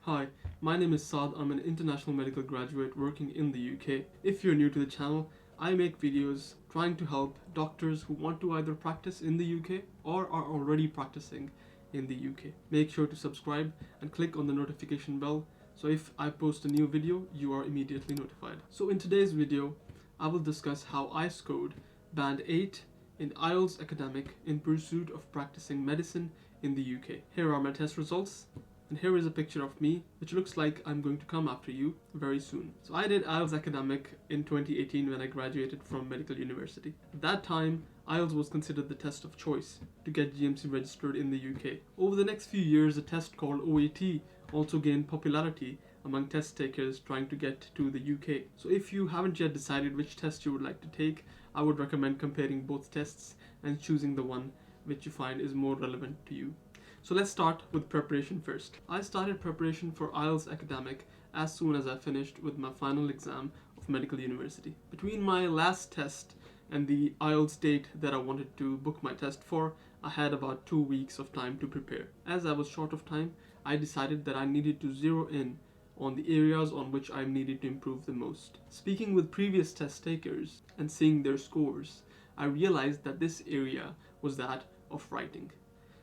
Hi, my name is Saad. I'm an international medical graduate working in the UK. If you're new to the channel, I make videos trying to help doctors who want to either practice in the UK or are already practicing in the UK. Make sure to subscribe and click on the notification bell so if I post a new video, you are immediately notified. So in today's video, I will discuss how I scored Band 8 in IELTS Academic in pursuit of practicing medicine in the UK. Here are my test results. And here is a picture of me, which looks like I'm going to come after you very soon. So I did IELTS Academic in 2018 when I graduated from medical university. At that time, IELTS was considered the test of choice to get GMC registered in the UK. Over the next few years, a test called OAT also gained popularity among test takers trying to get to the UK. So if you haven't yet decided which test you would like to take, I would recommend comparing both tests and choosing the one which you find is more relevant to you. So let's start with preparation first. I started preparation for IELTS Academic as soon as I finished with my final exam of medical university. Between my last test and the IELTS date that I wanted to book my test for, I had about 2 weeks of time to prepare. As I was short of time, I decided that I needed to zero in on the areas on which I needed to improve the most. Speaking with previous test takers and seeing their scores, I realized that this area was that of writing.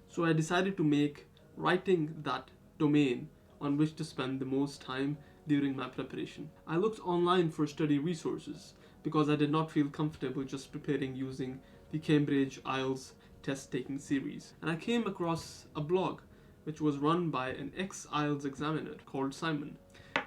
So I decided to make writing that domain on which to spend the most time during my preparation. I looked online for study resources because I did not feel comfortable just preparing using the Cambridge IELTS test taking series. And I came across a blog which was run by an ex-IELTS examiner called Simon.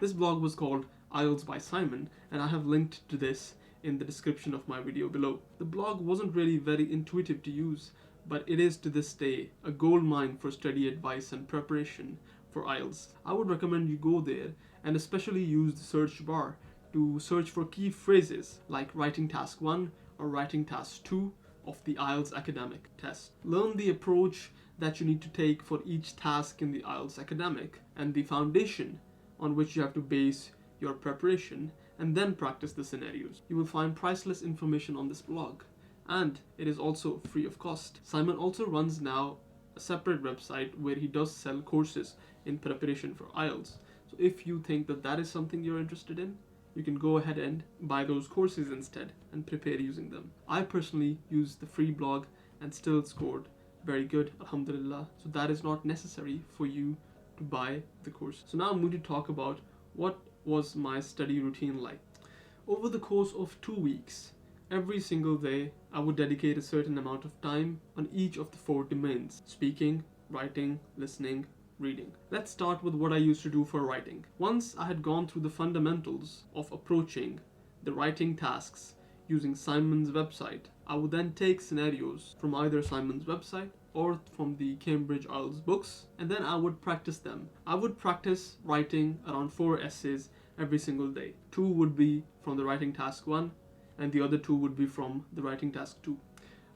This blog was called IELTS by Simon, and I have linked to this in the description of my video below. The blog wasn't really very intuitive to use, but it is to this day a goldmine for study advice and preparation for IELTS. I would recommend you go there and especially use the search bar to search for key phrases like writing task 1 or writing task 2 of the IELTS Academic test. Learn the approach that you need to take for each task in the IELTS Academic and the foundation on which you have to base your preparation, and then practice the scenarios. You will find priceless information on this blog, and it is also free of cost. Simon also runs now a separate website where he does sell courses in preparation for IELTS. So if you think that that is something you're interested in, you can go ahead and buy those courses instead and prepare using them. I personally used the free blog and still scored very good, alhamdulillah. So that is not necessary for you to buy the course. So now I'm going to talk about what was my study routine like. Over the course of 2 weeks, every single day, I would dedicate a certain amount of time on each of the 4 domains: speaking, writing, listening, reading. Let's start with what I used to do for writing. Once I had gone through the fundamentals of approaching the writing tasks using Simon's website, I would then take scenarios from either Simon's website or from the Cambridge IELTS books, and then I would practice them. I would practice writing around 4 essays every single day. 2 would be from the writing task 1, and the other 2 would be from the writing task 2.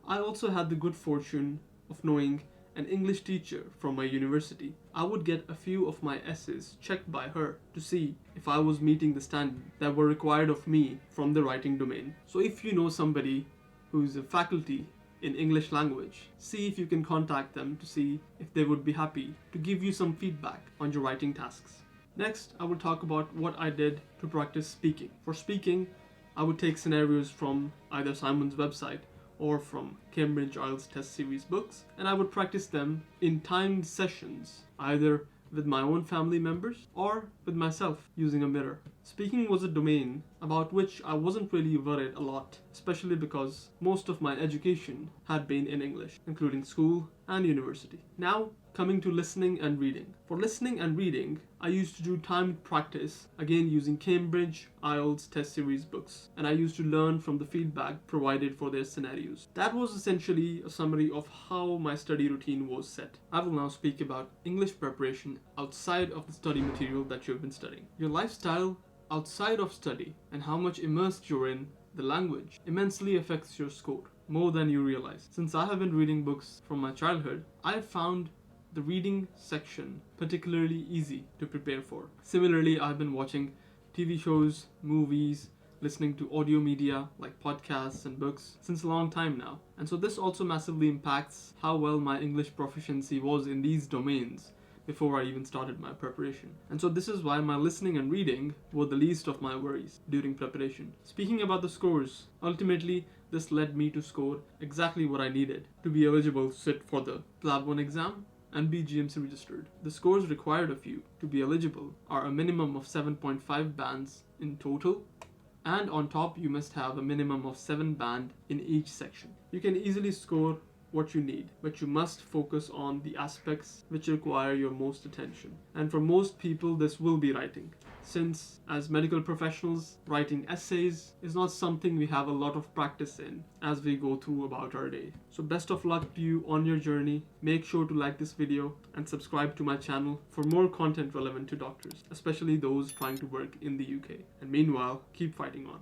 I also had the good fortune of knowing an English teacher from my university. I would get a few of my essays checked by her to see if I was meeting the standards that were required of me from the writing domain. So if you know somebody who's a faculty in English language, see if you can contact them to see if they would be happy to give you some feedback on your writing tasks. Next, I will talk about what I did to practice speaking. For speaking, I would take scenarios from either Simon's website or from Cambridge IELTS test series books, and I would practice them in timed sessions, either with my own family members or with myself using a mirror. Speaking was a domain about which I wasn't really worried a lot, especially because most of my education had been in English, including school and university. Now, coming to listening and reading. For listening and reading, I used to do timed practice, again using Cambridge IELTS test series books, and I used to learn from the feedback provided for their scenarios. That was essentially a summary of how my study routine was set. I will now speak about English preparation outside of the study material that you have been studying. Your lifestyle outside of study and how much immersed you're in the language immensely affects your score, more than you realize. Since I have been reading books from my childhood, I have found the reading section particularly easy to prepare for. Similarly, I've been watching TV shows, movies, listening to audio media like podcasts and books since a long time now. And so this also massively impacts how well my English proficiency was in these domains, before I even started my preparation. And so this is why my listening and reading were the least of my worries during preparation. Speaking about the scores, ultimately this led me to score exactly what I needed to be eligible to sit for the PLAB 1 exam and be GMC registered. The scores required of you to be eligible are a minimum of 7.5 bands in total, and on top you must have a minimum of 7 band in each section. You can easily score what you need, but you must focus on the aspects which require your most attention. And for most people, this will be writing, since as medical professionals, writing essays is not something we have a lot of practice in as we go through about our day. So best of luck to you on your journey. Make sure to like this video and subscribe to my channel for more content relevant to doctors, especially those trying to work in the UK. And meanwhile, keep fighting on.